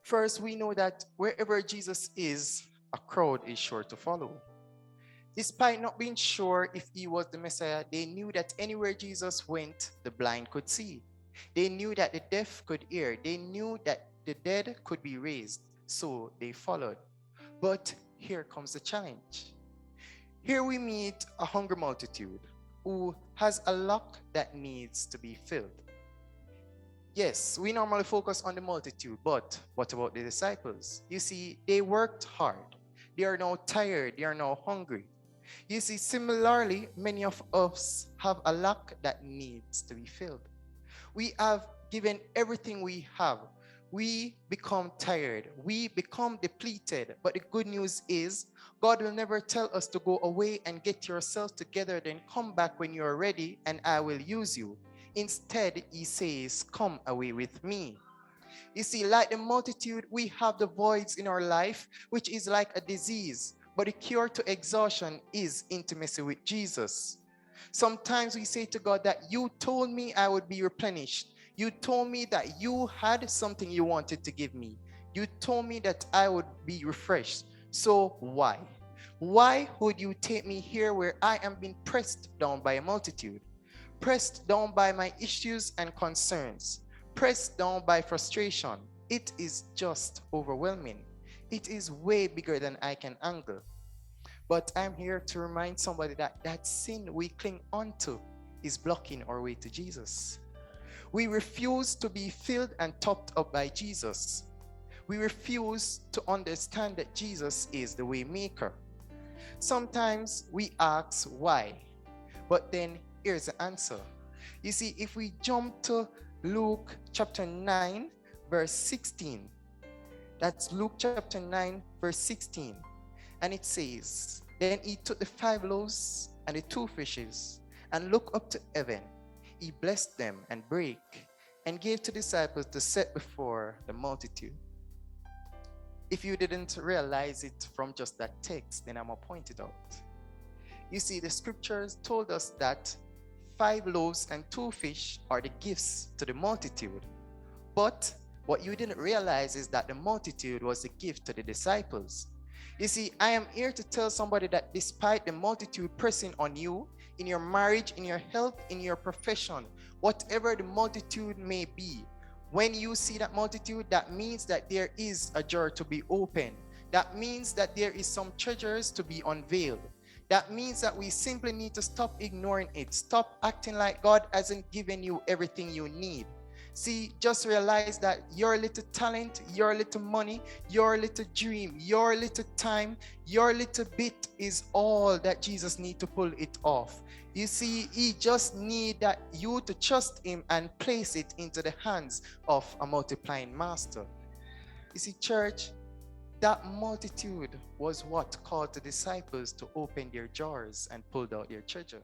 First, we know that wherever Jesus is, a crowd is sure to follow. Despite not being sure if he was the Messiah, they knew that anywhere Jesus went, the blind could see. They knew that the deaf could hear. They knew that the dead could be raised. So they followed. But here comes the challenge. Here we meet a hungry multitude who has a lack that needs to be filled. Yes, we normally focus on the multitude, but what about the disciples? You see, they worked hard. They are now tired. They are now hungry. You see, similarly, many of us have a lack that needs to be filled. We have given everything we have. We become tired. We become depleted. But the good news is, God will never tell us to go away and get yourself together, then come back when you are ready and I will use you. Instead, he says, come away with me. You see, like the multitude, we have the voids in our life, which is like a disease. But the cure to exhaustion is intimacy with Jesus. Sometimes we say to God that you told me I would be replenished. You told me that you had something you wanted to give me. You told me that I would be refreshed. So why? Why would you take me here where I am being pressed down by a multitude? Pressed down by my issues and concerns, pressed down by frustration. It is just overwhelming. It is way bigger than I can handle. But I'm here to remind somebody that that sin we cling onto is blocking our way to Jesus. We refuse to be filled and topped up by Jesus. We refuse to understand that Jesus is the way maker. Sometimes we ask why, but then here's the answer. You see, if we jump to Luke chapter 9, verse 16, that's Luke chapter 9, verse 16. And it says, then he took the 5 loaves and the 2 fishes and looked up to heaven. He blessed them and brake and gave to disciples to set before the multitude. If you didn't realize it from just that text, then I'm going to point it out. You see, the scriptures told us that 5 loaves and 2 fish are the gifts to the multitude. But what you didn't realize is that the multitude was a gift to the disciples. You see, I am here to tell somebody that despite the multitude pressing on you, in your marriage, in your health, in your profession, whatever the multitude may be, when you see that multitude, that means that there is a door to be opened. That means that there is some treasures to be unveiled. That means that we simply need to stop ignoring it. Stop acting like God hasn't given you everything you need. See, just realize that your little talent, your little money, your little dream, your little time, your little bit is all that Jesus needs to pull it off. You see, he just needs that you to trust him and place it into the hands of a multiplying master. You see, church, that multitude was what caused the disciples to open their jars and pulled out their treasure.